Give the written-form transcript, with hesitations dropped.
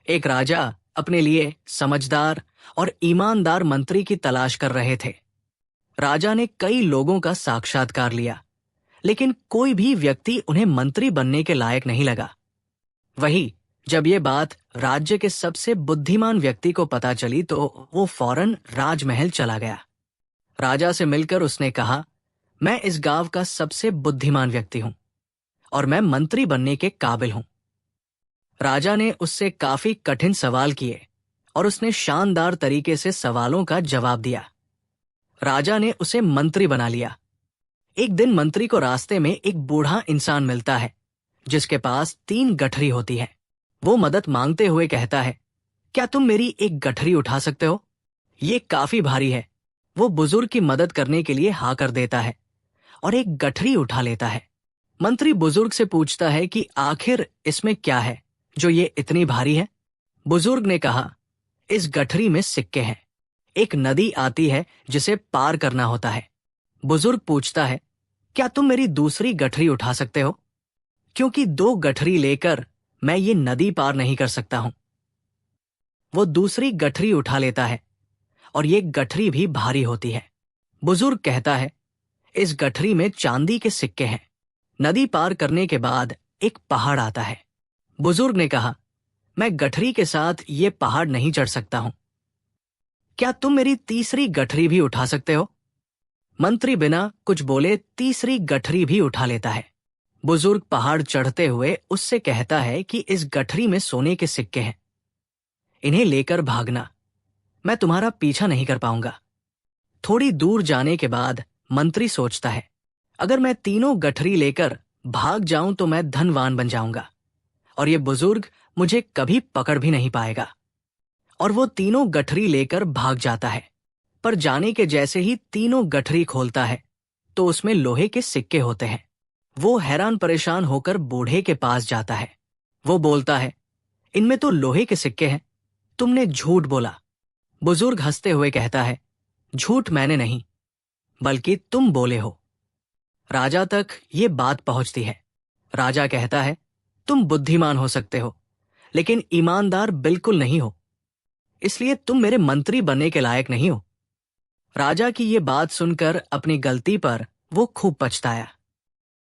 एक राजा अपने लिए समझदार और ईमानदार मंत्री की तलाश कर रहे थे। राजा ने कई लोगों का साक्षात्कार लिया, लेकिन कोई भी व्यक्ति उन्हें मंत्री बनने के लायक नहीं लगा। वही जब ये बात राज्य के सबसे बुद्धिमान व्यक्ति को पता चली तो वो फौरन राजमहल चला गया। राजा से मिलकर उसने कहा, मैं इस गांव का सबसे बुद्धिमान व्यक्ति हूं और मैं मंत्री बनने के काबिल हूं। राजा ने उससे काफी कठिन सवाल किए और उसने शानदार तरीके से सवालों का जवाब दिया। राजा ने उसे मंत्री बना लिया। एक दिन मंत्री को रास्ते में एक बूढ़ा इंसान मिलता है जिसके पास 3 गठरी होती है। वो मदद मांगते हुए कहता है, क्या तुम मेरी एक गठरी उठा सकते हो? ये काफी भारी है। वो बुजुर्ग की मदद करने के लिए हाँ कर देता है और एक गठरी उठा लेता है। मंत्री बुजुर्ग से पूछता है कि आखिर इसमें क्या है जो ये इतनी भारी है? बुजुर्ग ने कहा, इस गठरी में सिक्के हैं। एक नदी आती है जिसे पार करना होता है। बुजुर्ग पूछता है, क्या तुम मेरी दूसरी गठरी उठा सकते हो? क्योंकि 2 गठरी लेकर मैं ये नदी पार नहीं कर सकता हूं। वो दूसरी गठरी उठा लेता है और ये गठरी भी भारी होती है। बुजुर्ग कहता है, इस गठरी में चांदी के सिक्के हैं। नदी पार करने के बाद एक पहाड़ आता है। बुजुर्ग ने कहा, मैं गठरी के साथ ये पहाड़ नहीं चढ़ सकता हूं। क्या तुम मेरी तीसरी गठरी भी उठा सकते हो? मंत्री बिना कुछ बोले तीसरी गठरी भी उठा लेता है। बुजुर्ग पहाड़ चढ़ते हुए उससे कहता है कि इस गठरी में सोने के सिक्के हैं। इन्हें लेकर भागना। मैं तुम्हारा पीछा नहीं कर पाऊंगा। थोड़ी दूर जाने के बाद मंत्री सोचता है, अगर मैं तीनों गठरी लेकर भाग जाऊं तो मैं धनवान बन जाऊंगा और ये बुजुर्ग मुझे कभी पकड़ भी नहीं पाएगा। और वो तीनों गठरी लेकर भाग जाता है। पर जाने के जैसे ही तीनों गठरी खोलता है तो उसमें लोहे के सिक्के होते हैं। वो हैरान परेशान होकर बूढ़े के पास जाता है। वो बोलता है, इनमें तो लोहे के सिक्के हैं। तुमने झूठ बोला। बुजुर्ग हंसते हुए कहता है, झूठ मैंने नहीं बल्कि तुम बोले हो। राजा तक ये बात पहुंचती है। राजा कहता है, तुम बुद्धिमान हो सकते हो लेकिन ईमानदार बिल्कुल नहीं हो, इसलिए तुम मेरे मंत्री बनने के लायक नहीं हो। राजा की ये बात सुनकर अपनी गलती पर वो खूब पछताया।